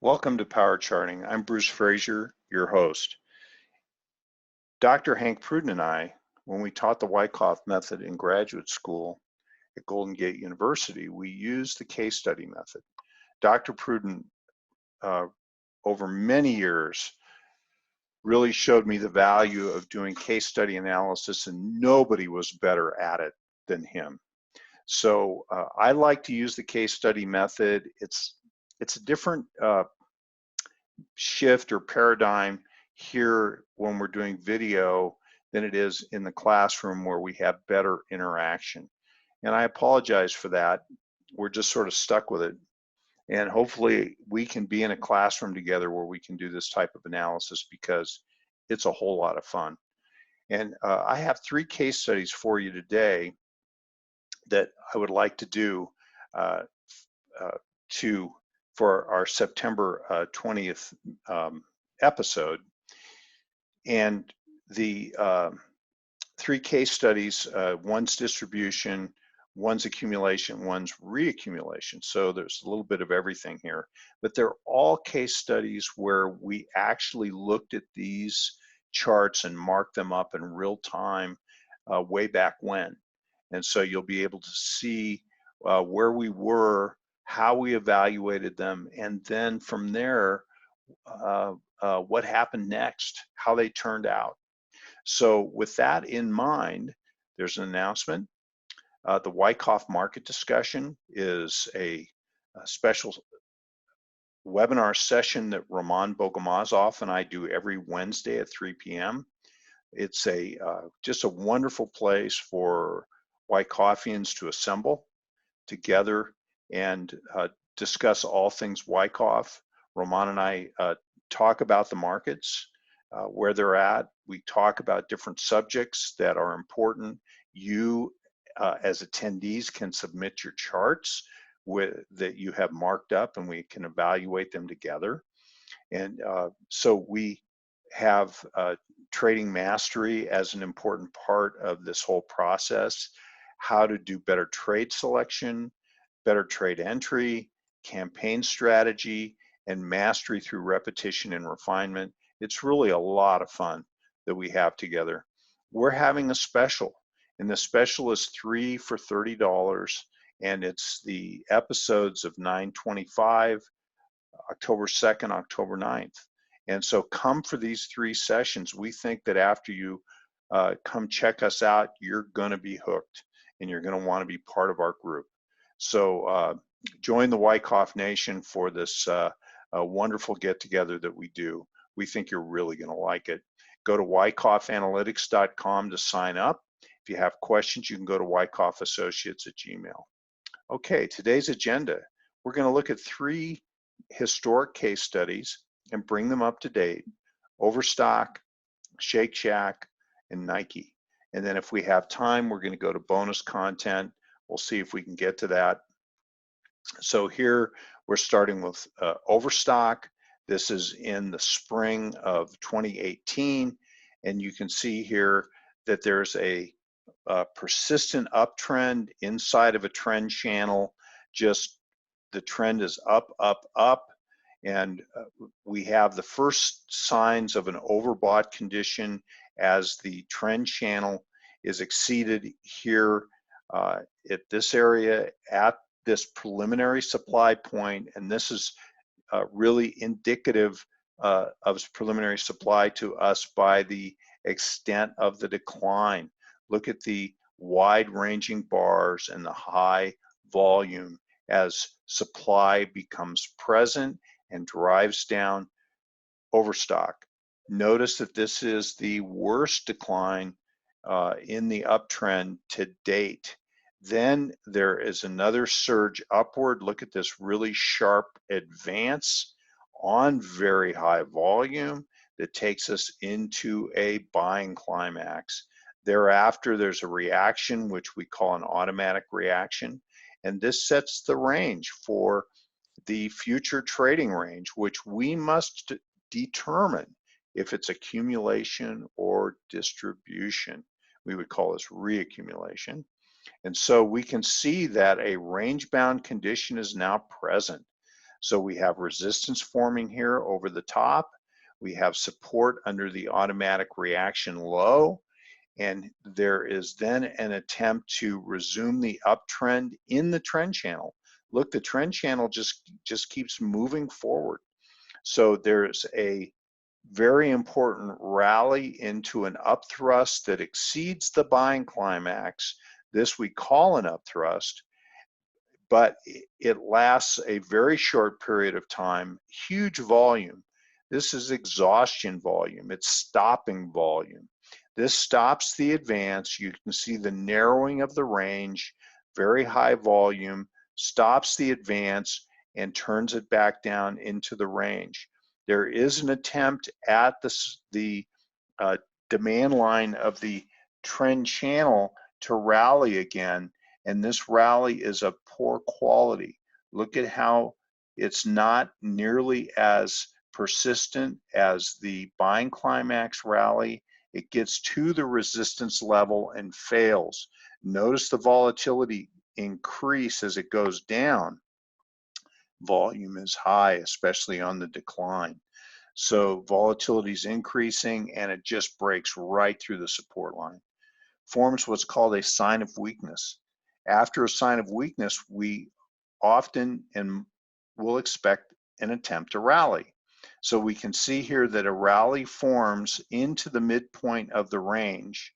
Welcome to Power Charting. I'm Bruce Fraser, your host. Dr. Hank Pruden and I, when we taught the Wycoff method in graduate school at Golden Gate University, we used the case study method. Dr. Pruden, over many years, really showed me the value of doing case study analysis, and nobody was better at it than him. So I like to use the case study method. It's a different shift or paradigm here when we're doing video than it is in the classroom where we have better interaction. And I apologize for that. We're just sort of stuck with it. And hopefully we can be in a classroom together where we can do this type of analysis because it's a whole lot of fun. And I have 3 case studies for you today that I would like to do for our September 20th episode. And the 3 case studies, one's distribution, one's accumulation, one's reaccumulation. So there's a little bit of everything here, but they're all case studies where we actually looked at these charts and marked them up in real time way back when. And so you'll be able to see where we were, how we evaluated them, and then from there, what happened next, how they turned out. So with that in mind, there's an announcement. The Wycoff market discussion is a special webinar session that Roman Bogomazov and I do every Wednesday at 3 p.m. It's just a wonderful place for Wycoffians to assemble together and discuss all things Wycoff. Roman and I talk about the markets, where they're at. We talk about different subjects that are important. You, as attendees, can submit your charts that you have marked up, and we can evaluate them together. And so we have trading mastery as an important part of this whole process, how to do better trade selection, better trade entry, campaign strategy, and mastery through repetition and refinement. It's really a lot of fun that we have together. We're having a special, and the special is 3 for $30, and it's the episodes of 9/25, October 2nd, October 9th. And so come for these 3 sessions. We think that after you come check us out, you're going to be hooked, and you're going to want to be part of our group. So join the Wycoff Nation for this wonderful get-together that we do. We think you're really going to like it. Go to wycoffanalytics.com to sign up. If you have questions, you can go to wycoffassociates@gmail.com. Okay, today's agenda. We're going to look at 3 historic case studies and bring them up to date: Overstock, SHAK, and Nike. And then if we have time, we're going to go to bonus content. We'll see if we can get to that. So here we're starting with Overstock. This is in the spring of 2018, and you can see here that there's a persistent uptrend inside of a trend channel. Just the trend is up, up, up, and we have the first signs of an overbought condition as the trend channel is exceeded here at this area at this preliminary supply point, and this is really indicative of preliminary supply to us by the extent of the decline. Look at the wide-ranging bars and the high volume as supply becomes present and drives down Overstock. Notice that this is the worst decline in the uptrend to date. Then there is another surge upward. Look at this really sharp advance on very high volume that takes us into a buying climax. Thereafter, there's a reaction, which we call an automatic reaction, and this sets the range for the future trading range, which we must determine if it's accumulation or distribution. We would call this reaccumulation. And so we can see that a range-bound condition is now present. So we have resistance forming here over the top. We have support under the automatic reaction low. And there is then an attempt to resume the uptrend in the trend channel. Look, the trend channel just keeps moving forward. So there's a very important rally into an upthrust that exceeds the buying climax. This we call an upthrust, but it lasts a very short period of time, huge volume. This is exhaustion volume, it's stopping volume. This stops the advance. You can see the narrowing of the range, very high volume, stops the advance and turns it back down into the range. There is an attempt at the demand line of the trend channel to rally again, and this rally is of poor quality. Look at how it's not nearly as persistent as the buying climax rally. It gets to the resistance level and fails. Notice the volatility increase as it goes down. Volume is high, especially on the decline. So volatility is increasing and it just breaks right through the support line. Forms what's called a sign of weakness. After a sign of weakness, we often and will expect an attempt to rally. So we can see here that a rally forms into the midpoint of the range,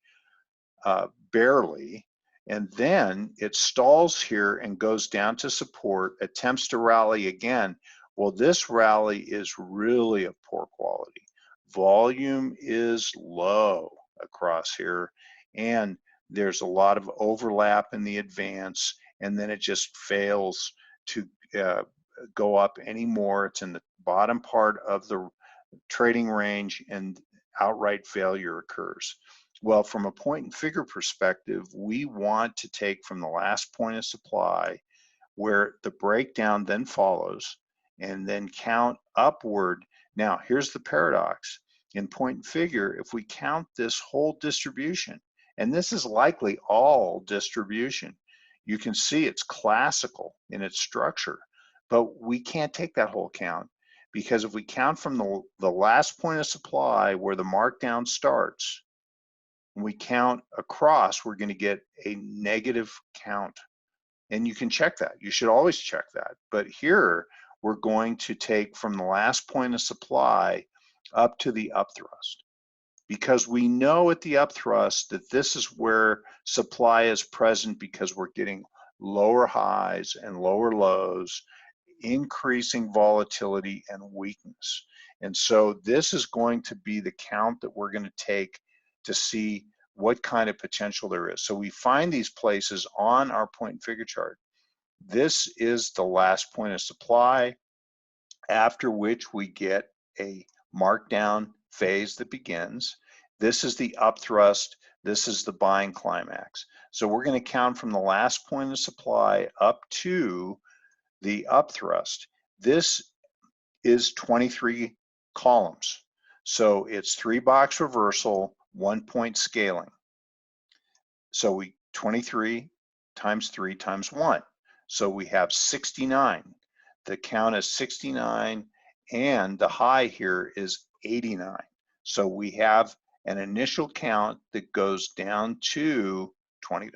barely, and then it stalls here and goes down to support, attempts to rally again. Well, this rally is really of poor quality. Volume is low across here, and there's a lot of overlap in the advance, and then it just fails to go up anymore. It's in the bottom part of the trading range and outright failure occurs. Well, from a point and figure perspective, we want to take from the last point of supply where the breakdown then follows and then count upward. Now, here's the paradox. In point and figure, if we count this whole distribution, and this is likely all distribution, you can see it's classical in its structure, but we can't take that whole count because if we count from the last point of supply where the markdown starts, and we count across, we're going to get a negative count. And you can check that. You should always check that. But here, we're going to take from the last point of supply up to the upthrust. Because we know at the upthrust that this is where supply is present because we're getting lower highs and lower lows, increasing volatility and weakness. And so this is going to be the count that we're going to take to see what kind of potential there is. So we find these places on our point and figure chart. This is the last point of supply, after which we get a markdown phase that begins. This is the upthrust. This is the buying climax. So we're going to count from the last point of supply up to the upthrust. This is 23 columns. So it's 3-box reversal, 1-point scaling. So we 23 times 3 times 1. So we have 69. The count is 69 and the high here is 89. So we have an initial count that goes down to $20.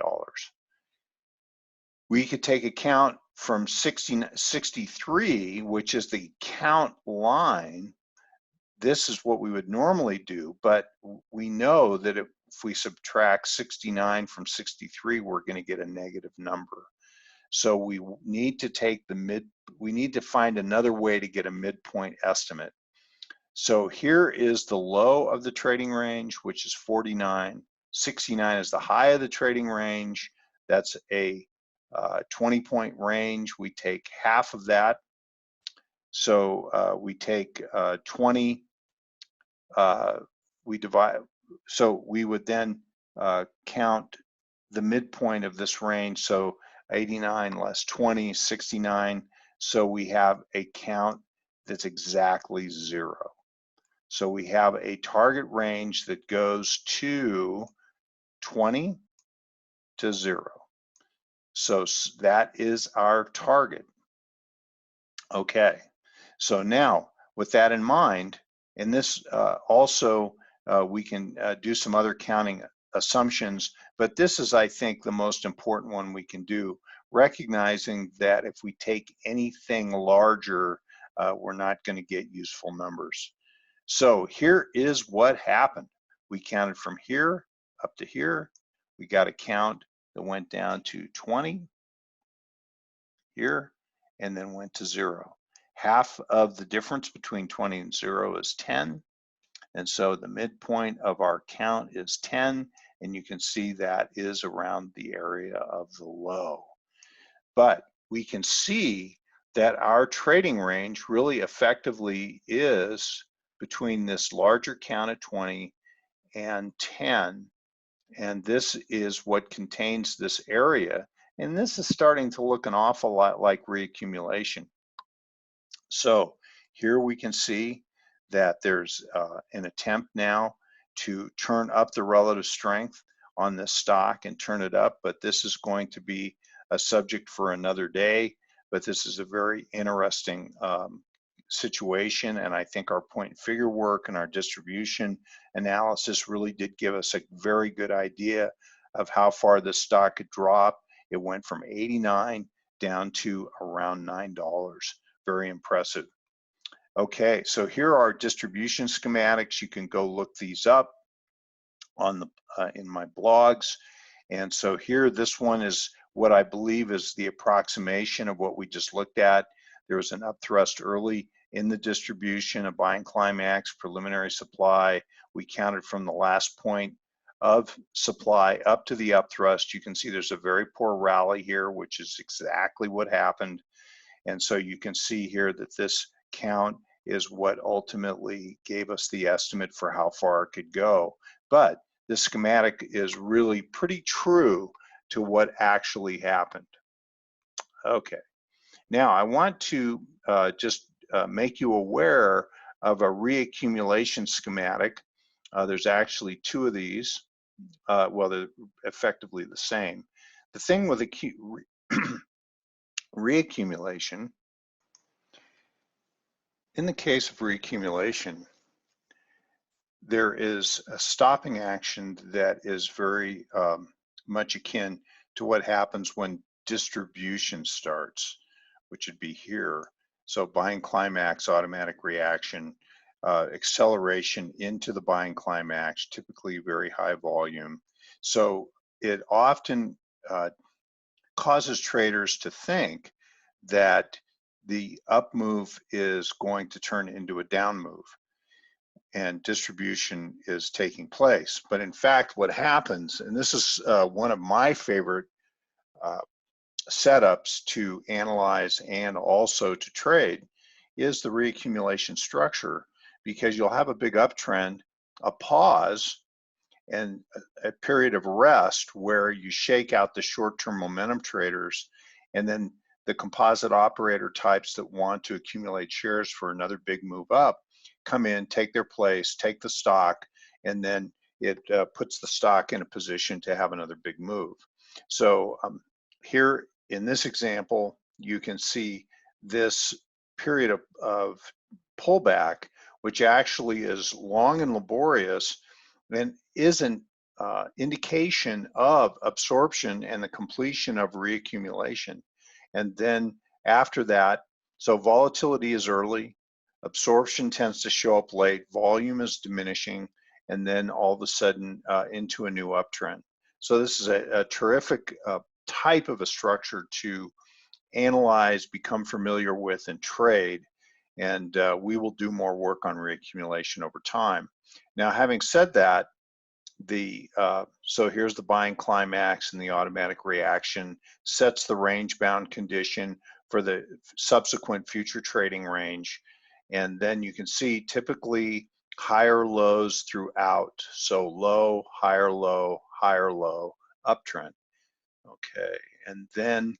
We could take a count from 63, which is the count line. This is what we would normally do, but we know that if we subtract 69 from 63, we're going to get a negative number. So we need to take we need to find another way to get a midpoint estimate. So here is the low of the trading range, which is 49. 69 is the high of the trading range. That's a 20-point range. We take half of that. So we take 20, we divide, so we would then count the midpoint of this range. So 89 less 20, 69. So we have a count that's exactly 0. So we have a target range that goes to 20 to 0. So that is our target. Okay, so now with that in mind, and this also we can do some other counting assumptions, but this is, I think, the most important one we can do, recognizing that if we take anything larger, we're not going to get useful numbers. So here is what happened. We counted from here up to here. We got a count that went down to 20 here and then went to 0. Half of the difference between 20 and 0 is 10. And so the midpoint of our count is 10. And you can see that is around the area of the low. But we can see that our trading range really effectively is between this larger count of 20 and 10. And this is what contains this area. And this is starting to look an awful lot like reaccumulation. So here we can see that there's an attempt now to turn up the relative strength on this stock and turn it up, but this is going to be a subject for another day. But this is a very interesting situation, and I think our point and figure work and our distribution analysis really did give us a very good idea of how far this stock could drop. It went from 89 down to around $9. Very impressive. Okay, so here are distribution schematics. You can go look these up on the in my blogs. And so here, this one is what I believe is the approximation of what we just looked at. There was an upthrust early in the distribution, a buying climax, preliminary supply. We counted from the last point of supply up to the upthrust. You can see there's a very poor rally here, which is exactly what happened. And so you can see here that this count is what ultimately gave us the estimate for how far it could go. But this schematic is really pretty true to what actually happened. Okay, now I want to just make you aware of a reaccumulation schematic. There's actually two of these. Well, they're effectively the same. The thing with reaccumulation, in the case of reaccumulation, there is a stopping action that is very much akin to what happens when distribution starts, which would be here. So buying climax, automatic reaction, acceleration into the buying climax, typically very high volume. So it often causes traders to think that the up move is going to turn into a down move and distribution is taking place. But in fact, what happens, and this is one of my favorite setups to analyze and also to trade, is the reaccumulation structure, because you'll have a big uptrend, a pause, and a period of rest where you shake out the short-term momentum traders, and then the composite operator types that want to accumulate shares for another big move up come in, take their place, take the stock, and then it puts the stock in a position to have another big move. So here in this example, you can see this period of pullback, which actually is long and laborious and is an indication of absorption and the completion of reaccumulation. And then after that, so volatility is early, absorption tends to show up late, volume is diminishing, and then all of a sudden into a new uptrend. So this is a terrific type of a structure to analyze, become familiar with, and trade. And we will do more work on reaccumulation over time. Now, having said that, so here's the buying climax, and the automatic reaction sets the range bound condition for the subsequent future trading range. And then you can see typically higher lows throughout. So low, higher low, uptrend. Okay, and then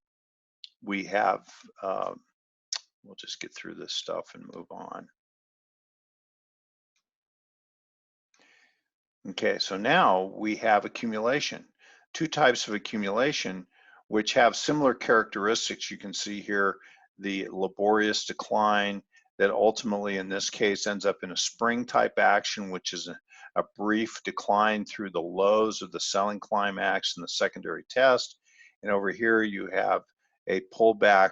we have, we'll just get through this stuff and move on. Okay, so now we have accumulation. Two types of accumulation which have similar characteristics. You can see here the laborious decline that ultimately in this case ends up in a spring type action, which is a brief decline through the lows of the selling climax in the secondary test. And over here you have a pullback,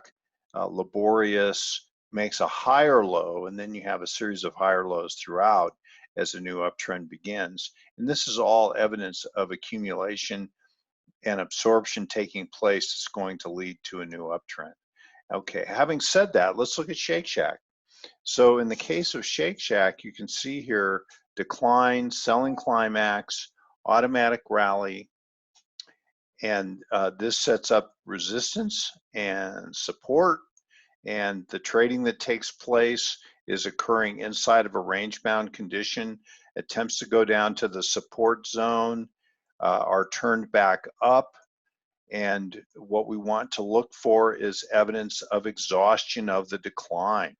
laborious, makes a higher low, and then you have a series of higher lows throughout as a new uptrend begins. And this is all evidence of accumulation and absorption taking place that's going to lead to a new uptrend. Okay, having said that, let's look at Shake Shack. So in the case of Shake Shack, you can see here decline, selling climax, automatic rally, and this sets up resistance and support, and the trading that takes place is occurring inside of a range-bound condition. Attempts to go down to the support zone are turned back up, and what we want to look for is evidence of exhaustion of the decline.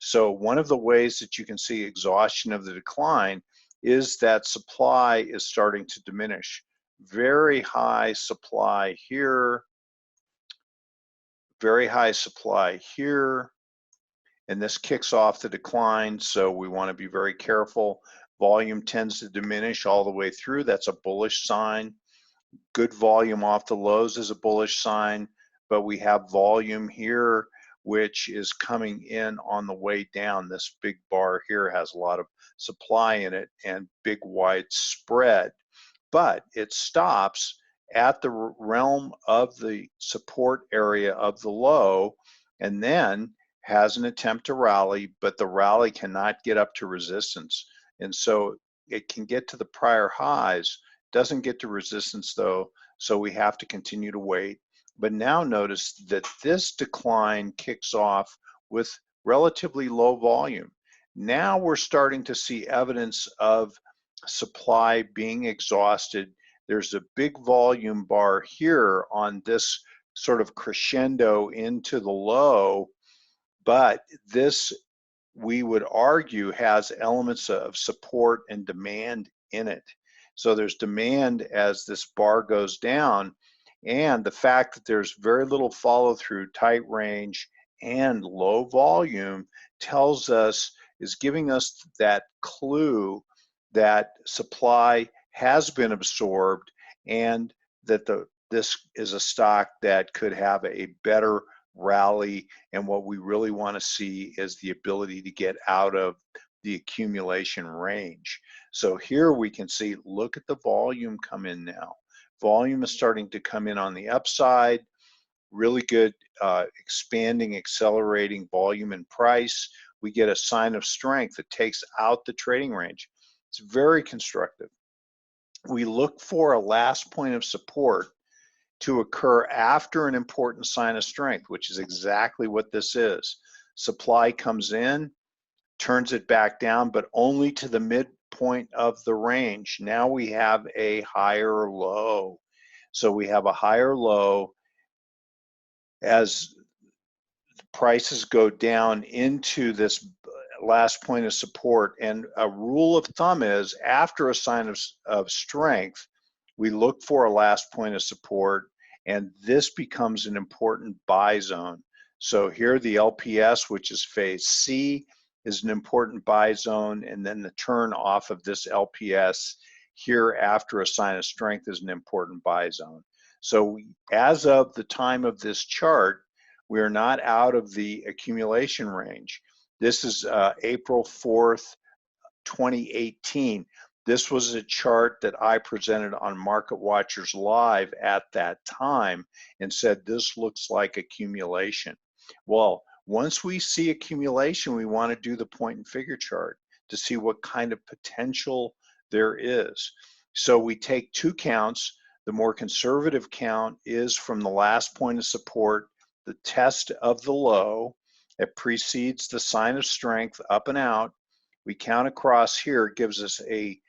So one of the ways that you can see exhaustion of the decline is that supply is starting to diminish. Very high supply here, very high supply here, and this kicks off the decline, so we want to be very careful. Volume tends to diminish all the way through. That's a bullish sign. Good volume off the lows is a bullish sign, but we have volume here which is coming in on the way down. This big bar here has a lot of supply in it and big wide spread, but it stops at the realm of the support area of the low and then has an attempt to rally, but the rally cannot get up to resistance. And so it can get to the prior highs, doesn't get to resistance though, so we have to continue to wait. But now notice that this decline kicks off with relatively low volume. Now we're starting to see evidence of supply being exhausted. There's a big volume bar here on this sort of crescendo into the low, but this, we would argue, has elements of support and demand in it. So there's demand as this bar goes down, and the fact that there's very little follow through, tight range, and low volume tells us, is giving us that clue that supply has been absorbed and that this is a stock that could have a better rally, and what we really want to see is the ability to get out of the accumulation range. So here we can see, look at the volume come in now. Volume is starting to come in on the upside, really good expanding, accelerating volume and price. We get a sign of strength that takes out the trading range. It's very constructive. We look for a last point of support to occur after an important sign of strength, which is exactly what this is. Supply comes in, turns it back down, but only to the midpoint of the range. Now we have a higher low. So we have a higher low as prices go down into this last point of support. And a rule of thumb is, after a sign of strength, we look for a last point of support, and this becomes an important buy zone. So here the LPS, which is phase C, is an important buy zone, and then the turn off of this LPS here after a sign of strength is an important buy zone. So as of the time of this chart, we are not out of the accumulation range. This is April 4th, 2018. This was a chart that I presented on Market Watchers Live at that time and said this looks like accumulation. Well, once we see accumulation, we want to do the point and figure chart to see what kind of potential there is. So we take two counts. The more conservative count is from the last point of support, the test of the low. It precedes the sign of strength up and out. We count across here, it gives us a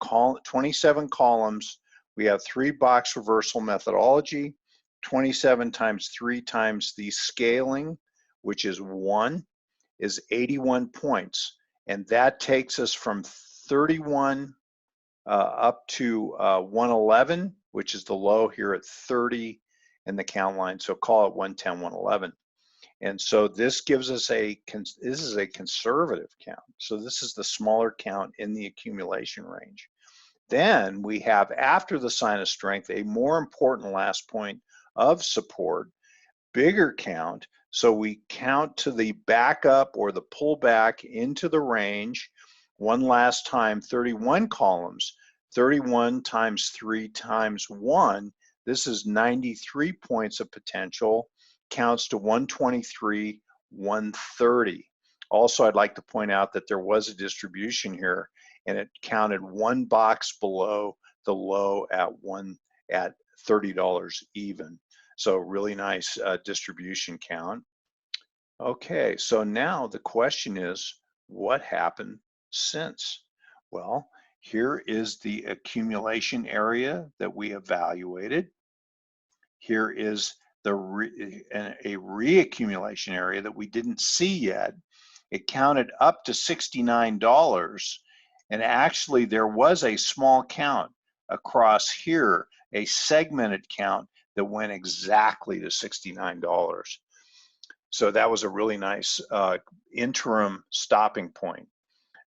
27 columns. We have 3 box reversal methodology, 27 times 3 times the scaling, which is 1, is 81 points. And that takes us from 31 up to 111, which is the low here at 30 in the count line. So call it 110, 111. And so this gives us this is a conservative count. So this is the smaller count in the accumulation range. Then we have, after the sign of strength, a more important last point of support, bigger count. So we count to the backup or the pullback into the range. One last time, 31 columns, 31 times 3 times 1. This is 93 points of potential, counts to 123, 130. Also, I'd like to point out that there was a distribution here, and it counted one box below the low at $30 even. So really nice distribution count. Okay, so now the question is, what happened since? Well, here is the accumulation area that we evaluated. Here is a reaccumulation area that we didn't see yet. It counted up to $69, and actually there was a small count across here, a segmented count that went exactly to $69. So that was a really nice interim stopping point.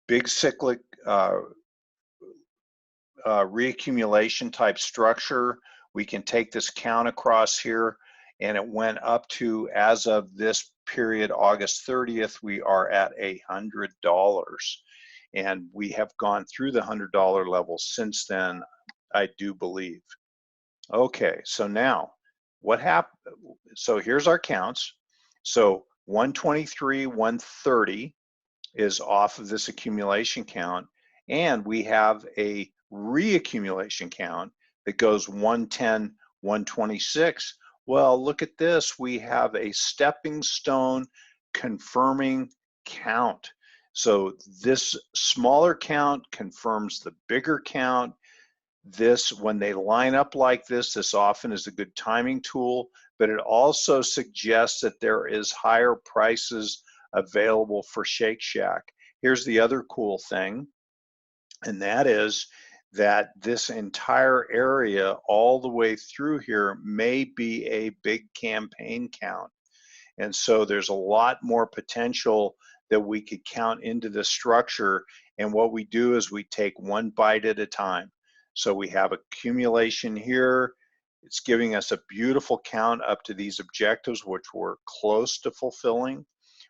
Big cyclic reaccumulation type structure. We can take this count across here, and it went up to, as of this period, August 30th, we are at $100. And we have gone through the $100 level since then, I do believe. Okay, so now what happened? So here's our counts. So 123, 130 is off of this accumulation count, and we have a reaccumulation count that goes 110, 126. Well, look at this. We have a stepping stone confirming count. So this smaller count confirms the bigger count. This, when they line up like this often is a good timing tool, but it also suggests that there is higher prices available for Shake Shack. Here's the other cool thing, and that is that this entire area all the way through here may be a big campaign count. And so there's a lot more potential that we could count into this structure. And what we do is we take one bite at a time. So we have accumulation here. It's giving us a beautiful count up to these objectives, which we're close to fulfilling.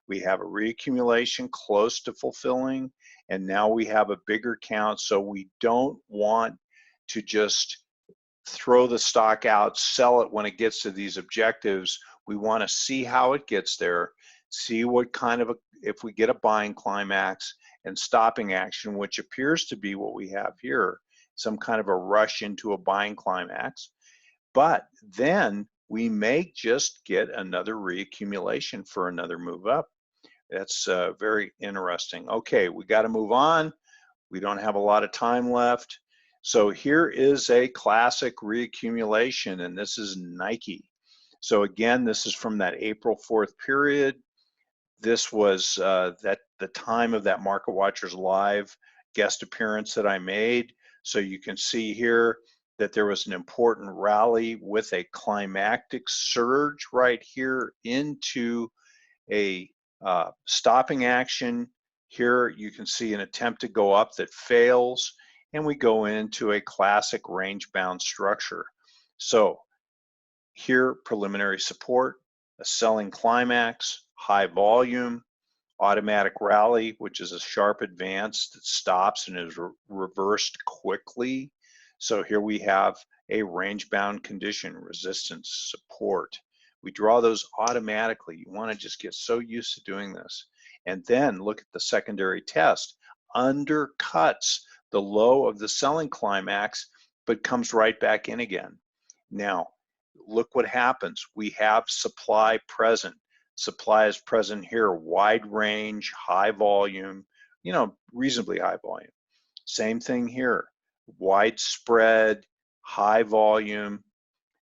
We have a reaccumulation close to fulfilling, and now we have a bigger count. So we don't want to just throw the stock out, sell it when it gets to these objectives. We want to see how it gets there, see what kind of if we get a buying climax and stopping action, which appears to be what we have here, some kind of a rush into a buying climax. But then we may just get another reaccumulation for another move up. That's very interesting. Okay, we got to move on. We don't have a lot of time left. So here is a classic reaccumulation, and this is Nike. So again, this is from that April 4th period. This was the time of that Market Watchers Live guest appearance that I made. So you can see here that there was an important rally with a climactic surge right here into a stopping action. Here you can see an attempt to go up that fails, and we go into a classic range-bound structure. So here, preliminary support, a selling climax, high volume, automatic rally, which is a sharp advance that stops and is reversed quickly. So here we have a range-bound condition, resistance, support. We draw those automatically. You want to just get so used to doing this. And then look at the secondary test. Undercuts the low of the selling climax, but comes right back in again. Now, look what happens. We have supply present. Supply is present here, wide range, high volume, reasonably high volume. Same thing here, widespread, high volume.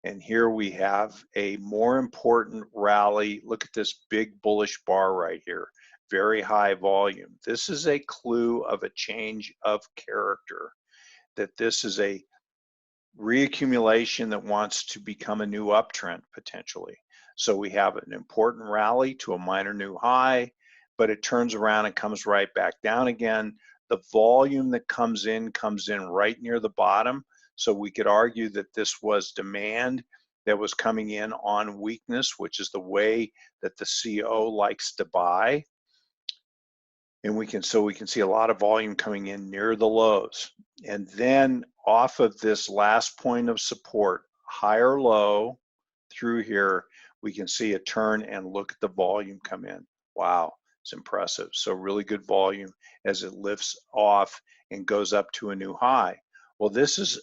And here we have a more important rally. Look at this big bullish bar right here, very high volume. This is a clue of a change of character, that this is a reaccumulation that wants to become a new uptrend potentially. So we have an important rally to a minor new high, but it turns around and comes right back down again. The volume that comes in right near the bottom. So we could argue that this was demand that was coming in on weakness, which is the way that the CO likes to buy. And we can see a lot of volume coming in near the lows. And then off of this last point of support, higher low through here, we can see a turn and look at the volume come in. Wow, it's impressive. So really good volume as it lifts off and goes up to a new high. Well, this is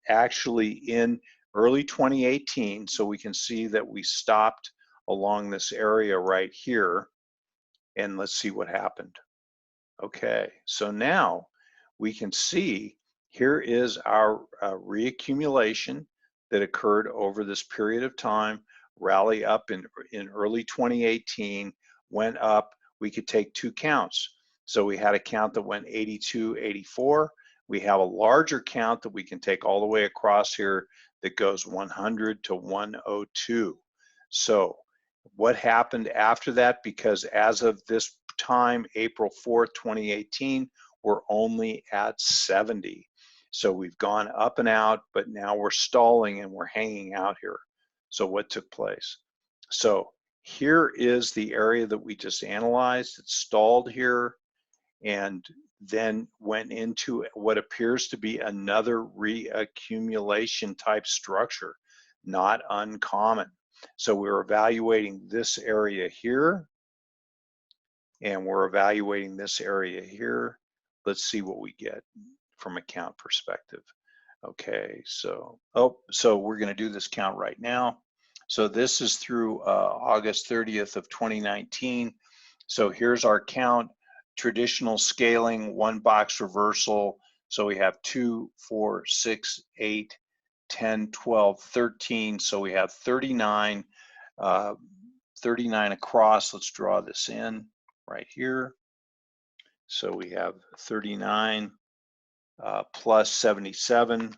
actually in early 2018, so we can see that we stopped along this area right here, and let's see what happened. Okay, so now we can see here is our reaccumulation that occurred over this period of time, rally up in early 2018, went up. We could take two counts. So we had a count that went 82, 84. We have a larger count that we can take all the way across here that goes 100 to 102. So what happened after that? Because as of this time, April 4th, 2018, we're only at 70. So we've gone up and out, but now we're stalling and we're hanging out here. So what took place? So here is the area that we just analyzed. It stalled here and then went into what appears to be another reaccumulation type structure, not uncommon. So we're evaluating this area here, and we're evaluating this area here. Let's see what we get from a count perspective. Okay, so we're going to do this count right now. So this is through August 30th of 2019. So here's our count, traditional scaling, one box reversal. So we have 2, 4, 6, 8, 10, 12, 13. So we have 39, 39 across. Let's draw this in right here. So we have 39 plus 77.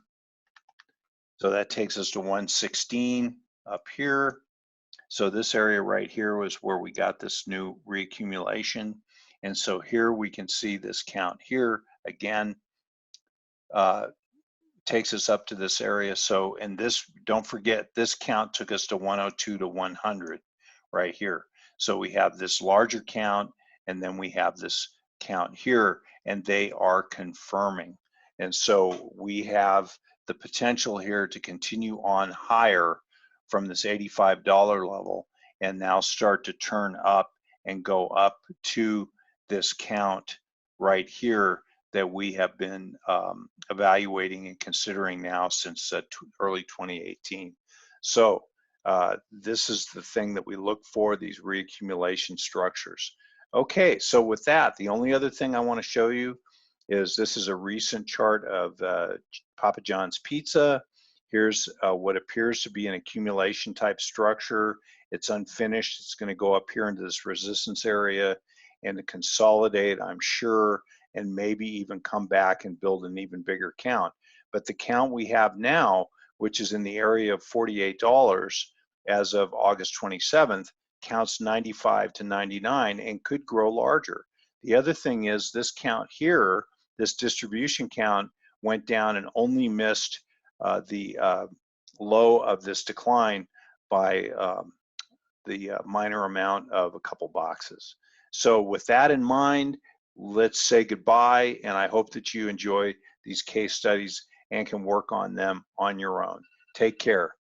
So that takes us to 116 up here. So this area right here was where we got this new reaccumulation. And so here we can see this count here again, takes us up to this area. So, and this, don't forget, this count took us to 102 to 100 right here. So we have this larger count, and then we have this count here, and they are confirming. And so we have the potential here to continue on higher from this $85 level and now start to turn up and go up to this count right here that we have been evaluating and considering now since early 2018. So this is the thing that we look for, these reaccumulation structures. Okay, so with that, the only other thing I want to show you is this is a recent chart of Papa John's Pizza. Here's what appears to be an accumulation type structure. It's unfinished. It's going to go up here into this resistance area and to consolidate, I'm sure, and maybe even come back and build an even bigger count. But the count we have now, which is in the area of $48 as of August 27th, counts 95 to 99 and could grow larger. The other thing is this count here, this distribution count, went down and only missed the low of this decline by the minor amount of a couple boxes. So with that in mind, let's say goodbye, and I hope that you enjoy these case studies and can work on them on your own. Take care.